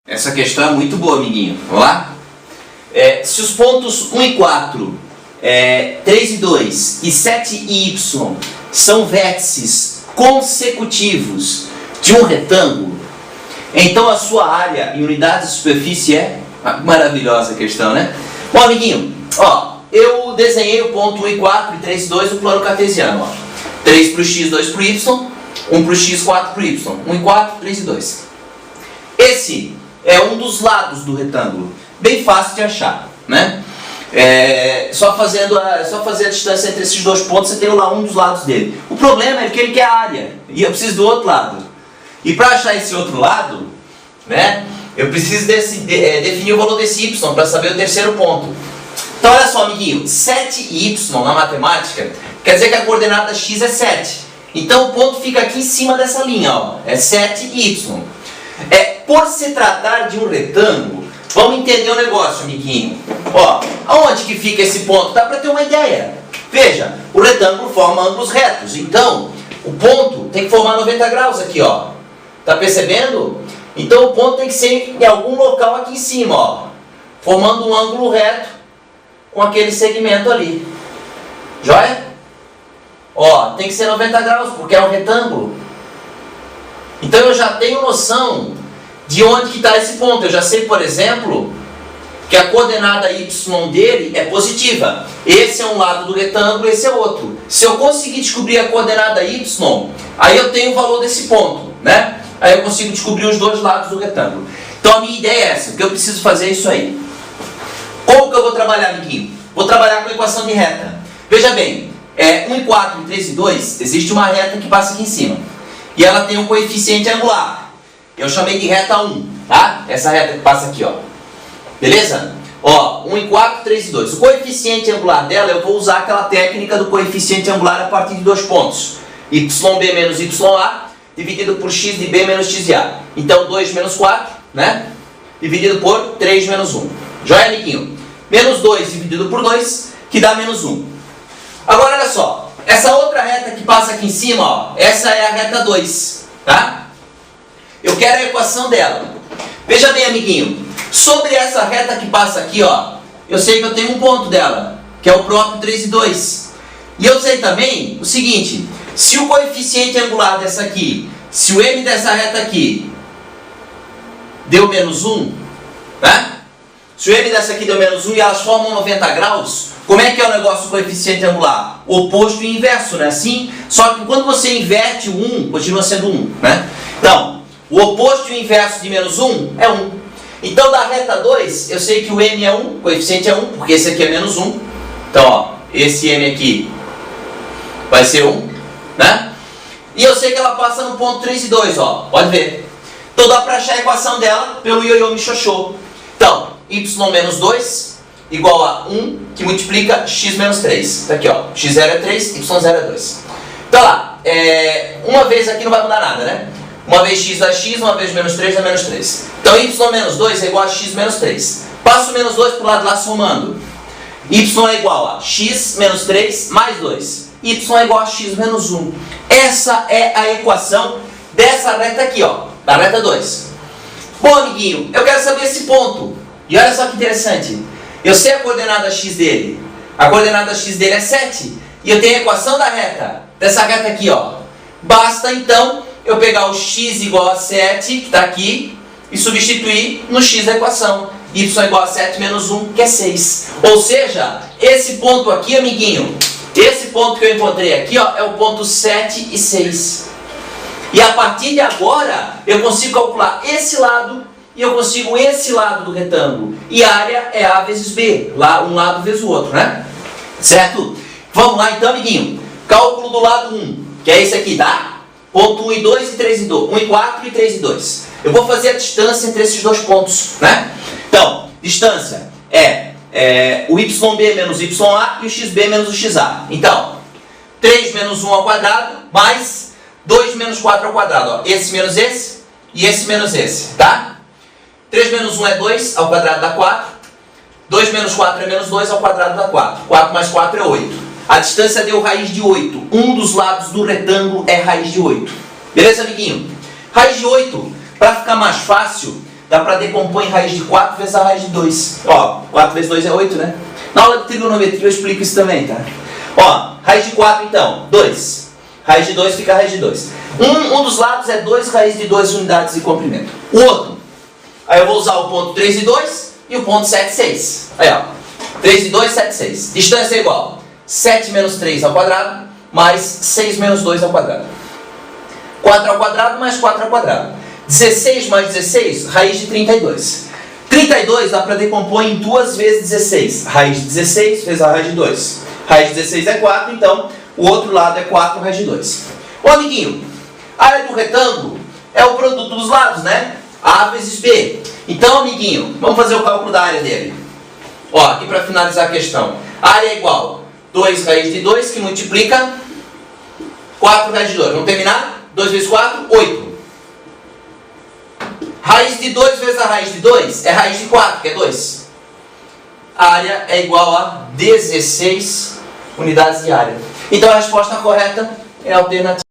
Essa questão é muito boa, amiguinho. Vamos lá? Se os pontos 1 e 4, 3 e 2 e 7 e y são vértices consecutivos de um retângulo, então a sua área em unidades de superfície é... Maravilhosa questão, né? Bom, amiguinho, ó, eu desenhei o ponto 1 e 4 e 3 e 2 no plano cartesiano. Ó. 3 para o x, 2 para o y, 1 para o x, 4 para o y. 1 e 4, 3 e 2. Esse é um dos lados do retângulo. Bem fácil de achar, né? Só fazer a distância entre esses dois pontos, você tem lá um dos lados dele. O problema é que ele quer a área, e eu preciso do outro lado. E para achar esse outro lado, né, eu preciso definir o valor desse y para saber o terceiro ponto. Então olha só, amiguinho, 7y na matemática quer dizer que a coordenada x é 7. Então o ponto fica aqui em cima dessa linha, ó, é 7y. Por se tratar de um retângulo, vamos entender o negócio, amiguinho. Ó, aonde que fica esse ponto? Dá para ter uma ideia. Veja, o retângulo forma ângulos retos. Então, o ponto tem que formar 90 graus aqui, ó. Tá percebendo? Então o ponto tem que ser em algum local aqui em cima, ó. Formando um ângulo reto com aquele segmento ali. Joia? Ó, tem que ser 90 graus, porque é um retângulo. Então eu já tenho noção de onde que está esse ponto. Eu já sei, por exemplo, que a coordenada y dele é positiva. Esse é um lado do retângulo, esse é outro. Se eu conseguir descobrir a coordenada y, aí eu tenho o valor desse ponto, né? Aí eu consigo descobrir os dois lados do retângulo. Então a minha ideia é essa, que eu preciso fazer isso aí. Como que eu vou trabalhar, amiguinho? Vou trabalhar com a equação de reta. Veja bem, 1 e 4 e 3 e 2, existe uma reta que passa aqui em cima. E ela tem um coeficiente angular. Eu chamei de reta 1, tá? Essa reta que passa aqui, ó. Beleza? Ó, 1 e 4, 3 e 2. O coeficiente angular dela, eu vou usar aquela técnica do coeficiente angular a partir de dois pontos. YB menos YA, dividido por x de B menos x de A. Então, 2 menos 4, né? Dividido por 3 menos 1. Joia, amiguinho? Menos 2 dividido por 2, que dá menos 1. Agora, olha só. Essa outra reta que passa aqui em cima, ó, essa é a reta 2, tá? Eu quero a equação dela. Veja bem, amiguinho. Sobre essa reta que passa aqui, ó, eu sei que eu tenho um ponto dela, que é o próprio 3 e 2. E eu sei também o seguinte, se o coeficiente angular dessa aqui, se o m dessa reta aqui deu menos 1, né? Se o m dessa aqui deu menos 1 e elas formam 90 graus, como é que é o negócio do coeficiente angular? Oposto e inverso, né? Assim, só que quando você inverte o 1, continua sendo 1, né? Então, o oposto e o inverso de menos 1 é 1. Então, da reta 2, eu sei que o m é 1, o coeficiente é 1, porque esse aqui é menos 1. Então, ó, esse m aqui vai ser 1, né? E eu sei que ela passa no ponto 3 e 2, ó, pode ver. Então, dá para achar a equação dela pelo ioiô Michochô. Então, y menos 2 igual a 1, que multiplica x menos 3. Tá aqui, ó, x0 é 3, y0 é 2. Então, lá, uma vez aqui não vai mudar nada, né? Uma vez x dá x, uma vez menos 3 dá menos 3. Então, y menos 2 é igual a x menos 3. Passo o menos 2 para o lado lá somando. Y é igual a x menos 3 mais 2. Y é igual a x menos 1. Essa é a equação dessa reta aqui, ó, da reta 2. Bom, amiguinho, eu quero saber esse ponto. E olha só que interessante. Eu sei a coordenada x dele. A coordenada x dele é 7. E eu tenho a equação da reta. Dessa reta aqui, ó. Basta, então, eu pegar o x igual a 7, que está aqui, e substituir no x da equação. Y igual a 7 menos 1, que é 6. Ou seja, esse ponto aqui, amiguinho, esse ponto que eu encontrei aqui, ó, é o ponto 7 e 6. E a partir de agora, eu consigo calcular esse lado e eu consigo esse lado do retângulo. E a área é A vezes B, lá um lado vezes o outro, né? Certo? Vamos lá então, amiguinho. Cálculo do lado 1, que é esse aqui, tá? Ponto 1 e 2 e 3 e 2. 1 e 4 e 3 e 2. Eu vou fazer a distância entre esses dois pontos, né? Então, distância é o YB menos YA e o XB menos o XA. Então, 3 menos 1 ao quadrado mais 2 menos 4 ao quadrado. Ó. Esse menos esse e esse menos esse, tá? 3 menos 1 é 2 ao quadrado dá 4. 2 menos 4 é menos 2 ao quadrado dá 4. 4 mais 4 é 8. A distância deu raiz de 8. Um dos lados do retângulo é raiz de 8. Beleza, amiguinho? Raiz de 8, para ficar mais fácil, dá para decompor em raiz de 4 vezes a raiz de 2. Ó, 4 vezes 2 é 8, né? Na aula de trigonometria eu explico isso também, tá? Ó, raiz de 4 então, 2. Raiz de 2 fica a raiz de 2. Um dos lados é 2 raiz de 2 unidades de comprimento. O outro, aí eu vou usar o ponto 3 e 2 e o ponto 7 e 6. Aí ó, 3 e 2, 7 e 6. Distância é igual 7 menos 3 ao quadrado mais 6 menos 2 ao quadrado. 4 ao quadrado mais 4 ao quadrado. 16 mais 16, raiz de 32. 32 dá para decompor em 2 vezes 16. Raiz de 16 vezes a raiz de 2. Raiz de 16 é 4, então o outro lado é 4 raiz de 2. Ô amiguinho, a área do retângulo é o produto dos lados, né? A vezes B. Então, amiguinho, vamos fazer o cálculo da área dele. Ó, aqui para finalizar a questão. A área é igual 2 raiz de 2 que multiplica 4 raiz de 2. Vamos terminar? 2 vezes 4, 8. Raiz de 2 vezes a raiz de 2 é raiz de 4, que é 2. A área é igual a 16 unidades de área. Então a resposta correta é a alternativa.